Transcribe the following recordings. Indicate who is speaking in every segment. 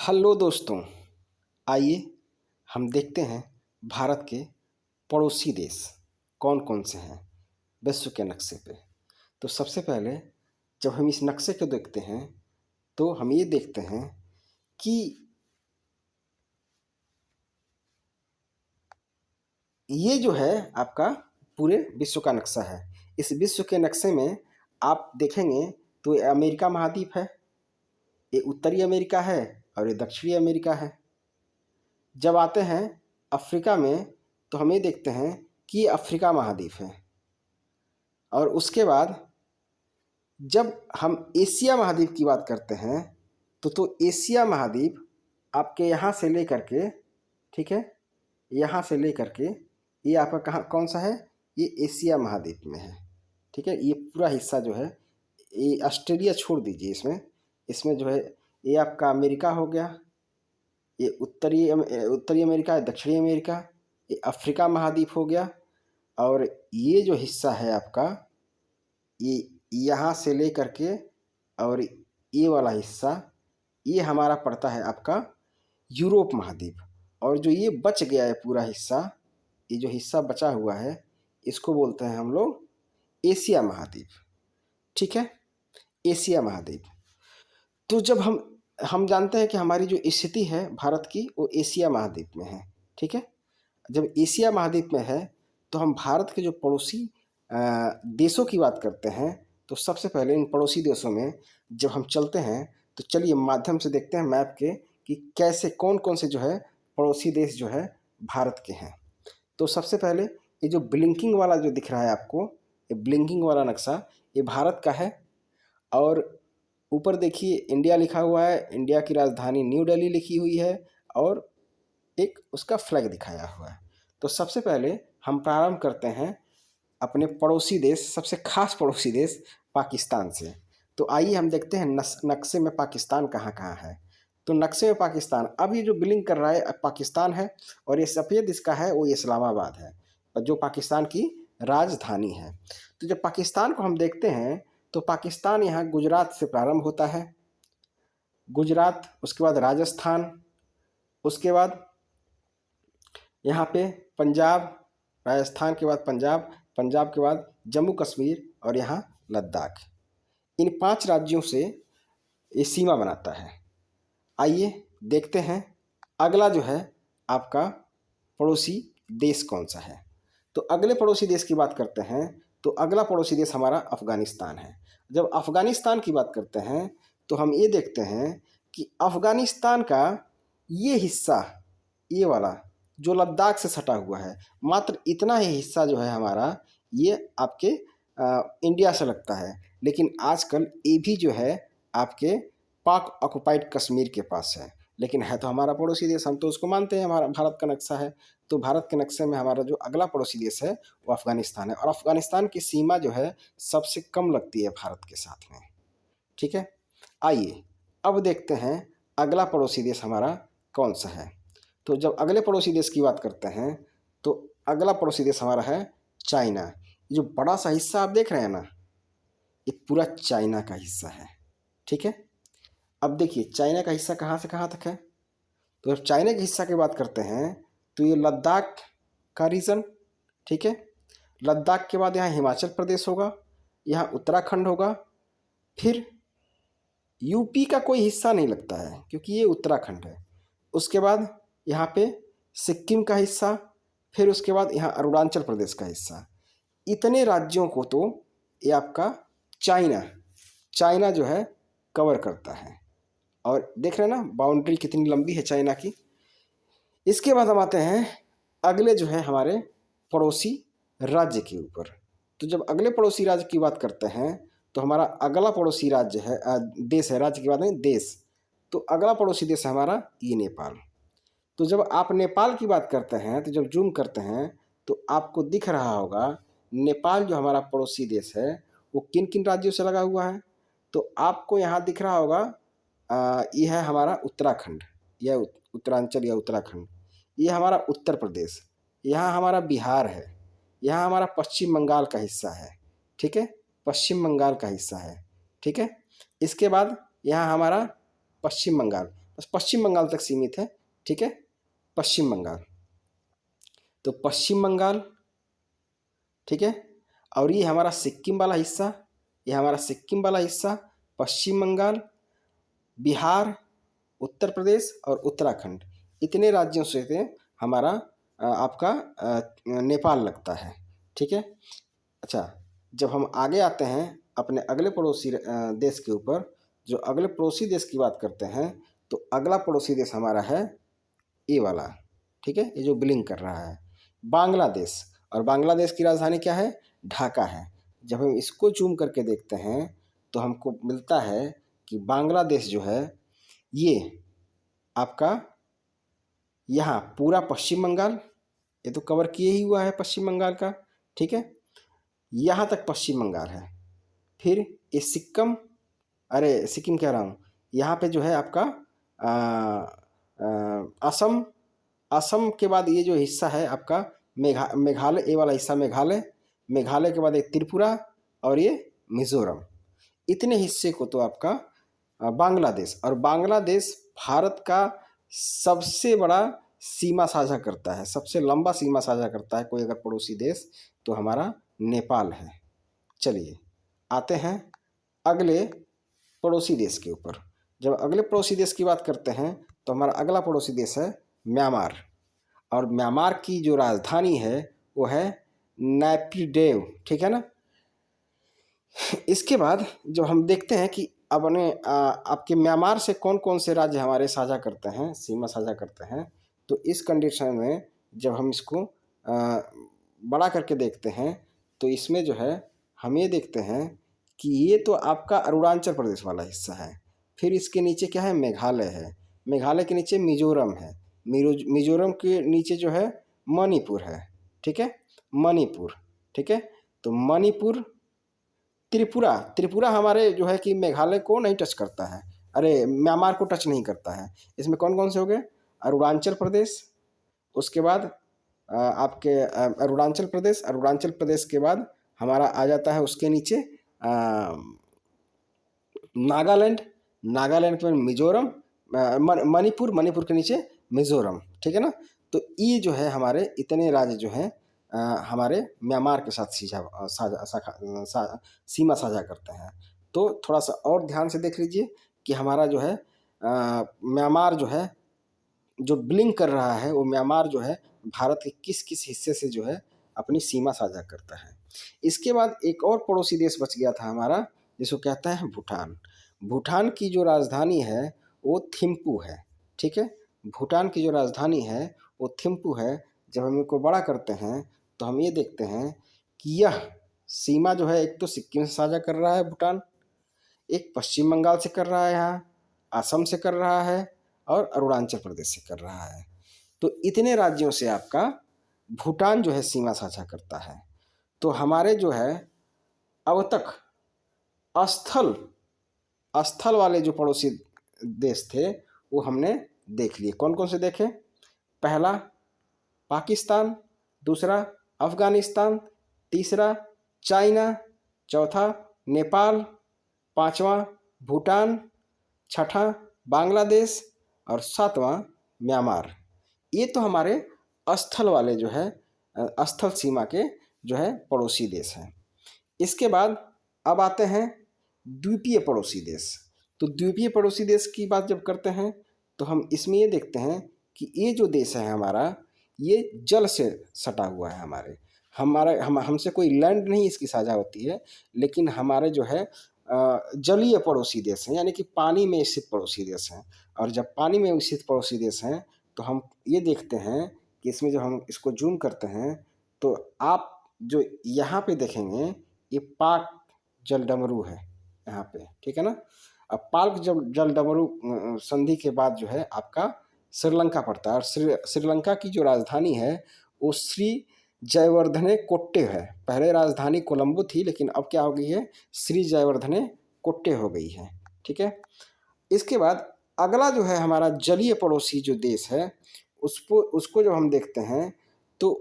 Speaker 1: Hello दोस्तों, आइए हम देखते हैं भारत के पड़ोसी देश कौन कौन से हैं विश्व के नक्शे पे। तो सबसे पहले जब हम इस नक्शे को देखते हैं तो हम ये देखते हैं कि ये जो है आपका पूरे विश्व का नक्शा है। इस विश्व के नक्शे में आप देखेंगे तो ये अमेरिका महाद्वीप है, ये उत्तरी अमेरिका है और ये दक्षिणी अमेरिका है। जब आते हैं अफ्रीका में तो हम ये देखते हैं कि ये अफ्रीका महाद्वीप है। और उसके बाद जब हम एशिया महाद्वीप की बात करते हैं तो एशिया महाद्वीप आपके यहाँ से लेकर के, ठीक है, यहाँ से लेकर के ये आपका कहाँ कौन सा है, ये एशिया महाद्वीप में है। ठीक है, ये पूरा हिस्सा जो है, ये ऑस्ट्रेलिया छोड़ दीजिए, इसमें इसमें जो है ये आपका अमेरिका हो गया, ये उत्तरी अमेरिका है, दक्षिणी अमेरिका, ये अफ्रीका महाद्वीप हो गया। और ये जो हिस्सा है आपका, ये यहाँ से लेकर के और ये वाला हिस्सा, ये हमारा पड़ता है आपका यूरोप महाद्वीप। और जो ये बच गया है पूरा हिस्सा, ये जो हिस्सा बचा हुआ है, इसको बोलते हैं हम लोग एशिया महाद्वीप। ठीक है, एशिया महाद्वीप। तो जब हम जानते हैं कि हमारी जो स्थिति है भारत की, वो एशिया महाद्वीप में है। ठीक है, जब एशिया महाद्वीप में है तो हम भारत के जो पड़ोसी देशों की बात करते हैं तो सबसे पहले इन पड़ोसी देशों में जब हम चलते हैं तो चलिए माध्यम से देखते हैं मैप के कि कैसे कौन कौन से जो है पड़ोसी देश जो है भारत के हैं। तो सबसे पहले ये जो ब्लिंकिंग वाला जो दिख रहा है आपको, ये ब्लिंकिंग वाला नक्शा, ये भारत का है। और ऊपर देखिए इंडिया लिखा हुआ है, इंडिया की राजधानी न्यू दिल्ली लिखी हुई है और एक उसका फ्लैग दिखाया हुआ है। तो सबसे पहले हम प्रारंभ करते हैं अपने पड़ोसी देश, सबसे खास पड़ोसी देश पाकिस्तान से। तो आइए हम देखते हैं नक्शे में पाकिस्तान कहाँ कहाँ है। तो नक्शे में पाकिस्तान, अब ये जो बिलिंग कर रहा है पाकिस्तान है, और ये सफ़ेद इसका है वो इस्लामाबाद है, जो पाकिस्तान की राजधानी है। तो जब पाकिस्तान को हम देखते हैं तो पाकिस्तान यहाँ गुजरात से प्रारंभ होता है, गुजरात, उसके बाद राजस्थान, उसके बाद यहाँ पे पंजाब, राजस्थान के बाद पंजाब, पंजाब के बाद जम्मू कश्मीर और यहाँ लद्दाख। इन 5 राज्यों से ये सीमा बनाता है। आइए देखते हैं अगला जो है आपका पड़ोसी देश कौन सा है। तो अगले पड़ोसी देश की बात करते हैं तो अगला पड़ोसी देश हमारा अफ़गानिस्तान है। जब अफ़गानिस्तान की बात करते हैं तो हम ये देखते हैं कि अफ़गानिस्तान का ये हिस्सा, ये वाला जो लद्दाख से सटा हुआ है, मात्र इतना ही हिस्सा जो है हमारा, ये आपके इंडिया से लगता है। लेकिन आजकल ये भी जो है आपके पाक ऑक्युपाइड कश्मीर के पास है, लेकिन है तो हमारा पड़ोसी देश, हम तो उसको मानते हैं हमारा भारत का नक्शा है। तो भारत के नक्शे में हमारा जो अगला पड़ोसी देश है वो अफ़गानिस्तान है, और अफ़गानिस्तान की सीमा जो है सबसे कम लगती है भारत के साथ में। ठीक है, आइए अब देखते हैं अगला पड़ोसी देश हमारा कौन सा है। तो जब अगले पड़ोसी देश की बात करते हैं तो अगला पड़ोसी देश हमारा है चाइना। ये जो बड़ा सा हिस्सा आप देख रहे हैं ना, ये पूरा चाइना का हिस्सा है। ठीक है, अब देखिए चाइना का हिस्सा कहाँ से कहाँ तक है। तो जब चाइना के हिस्सा की बात करते हैं तो ये लद्दाख का रीजन, ठीक है, लद्दाख के बाद यहाँ हिमाचल प्रदेश होगा, यहाँ उत्तराखंड होगा, फिर यूपी का कोई हिस्सा नहीं लगता है क्योंकि ये उत्तराखंड है। उसके बाद यहाँ पे सिक्किम का हिस्सा, फिर उसके बाद यहाँ अरुणाचल प्रदेश का हिस्सा। इतने राज्यों को तो ये आपका चाइना जो है कवर करता है। और देख रहे हैं ना बाउंड्री कितनी लंबी है चाइना की। इसके बाद हम आते हैं अगले जो है हमारे पड़ोसी राज्य के ऊपर। तो जब अगले पड़ोसी राज्य की बात करते हैं तो हमारा अगला पड़ोसी राज्य है, देश है, राज्य की बात नहीं, देश। तो अगला पड़ोसी देश है हमारा ये नेपाल। तो जब आप नेपाल की बात करते हैं तो जब जूम करते हैं तो आपको दिख रहा होगा नेपाल जो हमारा पड़ोसी देश है वो किन किन राज्यों से लगा हुआ है। तो आपको यहाँ दिख रहा होगा ये है हमारा उत्तराखंड, या उत्तरांचल या उत्तराखंड, ये हमारा उत्तर प्रदेश, यहाँ हमारा बिहार है, यहाँ हमारा पश्चिम बंगाल का हिस्सा है। ठीक है, पश्चिम बंगाल का हिस्सा है। ठीक है, इसके बाद यहाँ हमारा पश्चिम बंगाल, बस पश्चिम बंगाल तक सीमित है, ठीक है, पश्चिम बंगाल। तो पश्चिम बंगाल, ठीक है, और ये हमारा सिक्किम वाला हिस्सा, ये हमारा सिक्किम वाला हिस्सा, पश्चिम बंगाल, बिहार, उत्तर प्रदेश और उत्तराखंड, इतने राज्यों से हमारा आपका नेपाल लगता है, ठीक है। अच्छा, जब हम आगे आते हैं अपने अगले पड़ोसी देश के ऊपर, जो अगले पड़ोसी देश की बात करते हैं, तो अगला पड़ोसी देश हमारा है ये वाला, ठीक है, ये जो ब्लिंक कर रहा है, बांग्लादेश। और बांग्लादेश की राजधानी क्या है? ढाका है। जब हम इसको जूम करके देखते हैं तो हमको मिलता है कि बांग्लादेश जो है ये आपका यहाँ पूरा पश्चिम बंगाल, ये तो कवर किए ही हुआ है पश्चिम बंगाल का, ठीक है, यहाँ तक पश्चिम बंगाल है। फिर ये सिक्किम, अरे सिक्किम कह रहा हूँ, यहाँ पे जो है आपका असम, असम के बाद ये जो हिस्सा है आपका मेघालय, ये वाला हिस्सा मेघालय, मेघालय के बाद एक त्रिपुरा और ये मिजोरम, इतने हिस्से को तो आपका बांग्लादेश। और बांग्लादेश भारत का सबसे बड़ा सीमा साझा करता है, सबसे लंबा सीमा साझा करता है कोई अगर पड़ोसी देश, तो हमारा नेपाल है। चलिए आते हैं अगले पड़ोसी देश के ऊपर। जब अगले पड़ोसी देश की बात करते हैं तो हमारा अगला पड़ोसी देश है म्यांमार। और म्यांमार की जो राजधानी है वो है नैपीडेव, ठीक है ना। इसके बाद जब हम देखते हैं कि अपने आपके म्यांमार से कौन कौन से राज्य हमारे साझा करते हैं, सीमा साझा करते हैं, तो इस कंडीशन में जब हम इसको बड़ा करके देखते हैं तो इसमें जो है हम ये देखते हैं कि ये तो आपका अरुणाचल प्रदेश वाला हिस्सा है। फिर इसके नीचे क्या है? मेघालय है। मेघालय के नीचे मिजोरम है। मिजोरम के नीचे जो है मणिपुर है, ठीक है, मणिपुर, ठीक है। तो मणिपुर, त्रिपुरा, त्रिपुरा हमारे जो है कि मेघालय को नहीं टच करता है, अरे म्यांमार को टच नहीं करता है। इसमें कौन कौन से हो गए? अरुणाचल प्रदेश, उसके बाद आपके अरुणाचल प्रदेश, अरुणाचल प्रदेश के बाद हमारा आ जाता है उसके नीचे नागालैंड, नागालैंड के बाद मिजोरम, मणिपुर, मणिपुर के नीचे मिजोरम, ठीक है ना। तो ये जो है हमारे इतने राज्य जो हैं हमारे म्यांमार के साथ सीमा साझा करते हैं। तो थोड़ा सा और ध्यान से देख लीजिए कि हमारा जो है म्यांमार जो है जो ब्लिंक कर रहा है वो म्यांमार जो है भारत के किस किस हिस्से से जो है अपनी सीमा साझा करता है। इसके बाद एक और पड़ोसी देश बच गया था हमारा, जिसको कहता है भूटान। भूटान की जो राजधानी है वो थिम्पू है, ठीक है। भूटान की जो राजधानी है वो थिम्पू है। जब हम इनको बड़ा करते हैं तो हम ये देखते हैं कि यह सीमा जो है एक तो सिक्किम से साझा कर रहा है भूटान, एक पश्चिम बंगाल से कर रहा है, यहाँ असम से कर रहा है और अरुणाचल प्रदेश से कर रहा है। तो इतने राज्यों से आपका भूटान जो है सीमा साझा करता है। तो हमारे जो है अब तक स्थल स्थल वाले जो पड़ोसी देश थे वो हमने देख लिए। कौन कौन से देखे? पहला पाकिस्तान, दूसरा अफगानिस्तान, तीसरा चाइना, चौथा नेपाल, पांचवा भूटान, छठा बांग्लादेश और सातवां म्यांमार। ये तो हमारे स्थल वाले जो है स्थल सीमा के जो है पड़ोसी देश हैं। इसके बाद अब आते हैं द्वीपीय पड़ोसी देश। तो द्वीपीय पड़ोसी देश की बात जब करते हैं तो हम इसमें ये देखते हैं कि ये जो देश है हमारा ये जल से सटा हुआ है। हमसे कोई लैंड नहीं इसकी साझा होती है, लेकिन हमारे जो है जलीय पड़ोसी देश हैं, यानी कि पानी में स्थित पड़ोसी देश हैं। और जब पानी में स्थित पड़ोसी देश हैं तो हम ये देखते हैं कि इसमें जो हम इसको जूम करते हैं तो आप जो यहाँ पे देखेंगे ये पाक जलडमरू है यहाँ पे, ठीक है ना। अब पाक जलडमरू संधि के बाद जो है आपका श्रीलंका पड़ता है। और श्रीलंका की जो राजधानी है वो श्री जयवर्धने कोट्टे है। पहले राजधानी कोलंबो थी, लेकिन अब क्या हो गई है? श्री जयवर्धने कोट्टे हो गई है, ठीक है। इसके बाद अगला जो है हमारा जलीय पड़ोसी जो देश है उसको जब हम देखते हैं तो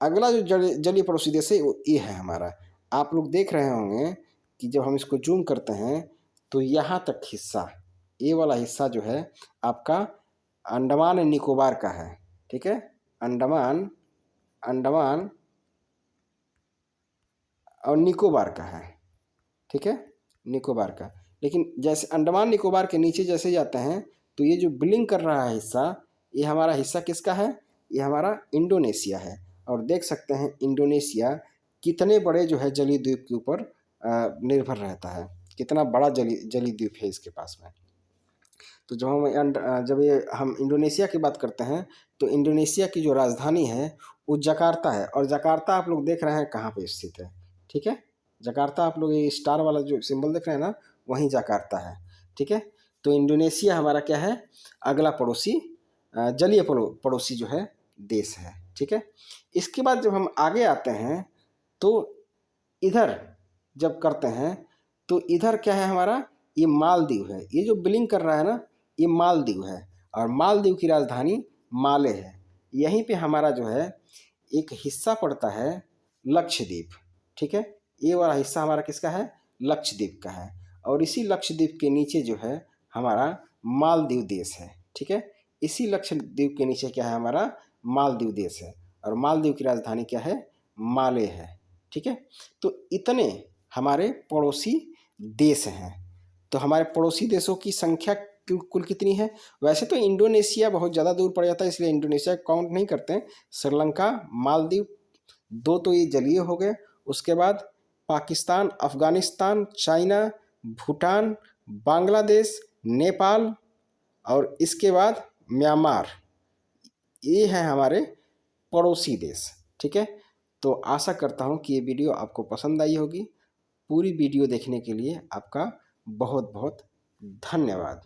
Speaker 1: अगला जो जलीय पड़ोसी देश है वो ये है हमारा। आप लोग देख रहे होंगे कि जब हम इसको जूम करते हैं तो यहाँ तक हिस्सा ये वाला हिस्सा जो है आपका अंडमान एंड निकोबार का है, ठीक है। अंडमान अंडमान और निकोबार का है, ठीक है, निकोबार का। लेकिन जैसे अंडमान निकोबार के नीचे जैसे जाते हैं तो ये जो ब्लिंक कर रहा है हिस्सा, ये हमारा हिस्सा किसका है? ये हमारा इंडोनेशिया है। और देख सकते हैं इंडोनेशिया कितने बड़े जो है जलीय द्वीप के ऊपर निर्भर रहता है, कितना बड़ा जलीय द्वीप है इसके पास में। तो जब ये हम इंडोनेशिया की बात करते हैं तो इंडोनेशिया की जो राजधानी है वो जकार्ता है। और जकार्ता आप लोग देख रहे हैं कहाँ पे स्थित है, ठीक है। जकार्ता आप लोग ये स्टार वाला जो सिंबल देख रहे हैं ना, वहीं जकार्ता है, ठीक है। तो इंडोनेशिया हमारा क्या है? अगला पड़ोसी जलीय पड़ोसी जो है देश है, ठीक है। इसके बाद जब हम आगे आते हैं तो इधर जब करते हैं तो इधर क्या है हमारा? ये मालदीव है। ये जो ब्लिंक कर रहा है ना, ये मालदीव है। और मालदीव की राजधानी माले है। यहीं पे हमारा जो है एक हिस्सा पड़ता है लक्षद्वीप, ठीक है। ये वाला हिस्सा हमारा किसका है? लक्षद्वीप का है। और इसी लक्षद्वीप के नीचे जो है हमारा मालदीव देश है, ठीक है। इसी लक्षद्वीप के नीचे क्या है? हमारा मालदीव देश है। और मालदीव की राजधानी क्या है? माले है, ठीक है। तो इतने हमारे पड़ोसी देश हैं। तो हमारे पड़ोसी देशों की संख्या कुल कितनी है? वैसे तो इंडोनेशिया बहुत ज़्यादा दूर पड़ जाता है, इसलिए इंडोनेशिया काउंट नहीं करते हैं। श्रीलंका, मालदीव, दो तो ये जलीय हो गए। उसके बाद पाकिस्तान, अफगानिस्तान, चाइना, भूटान, बांग्लादेश, नेपाल और इसके बाद म्यांमार, ये हैं हमारे पड़ोसी देश, ठीक है। तो आशा करता हूँ कि ये वीडियो आपको पसंद आई होगी। पूरी वीडियो देखने के लिए आपका बहुत बहुत धन्यवाद।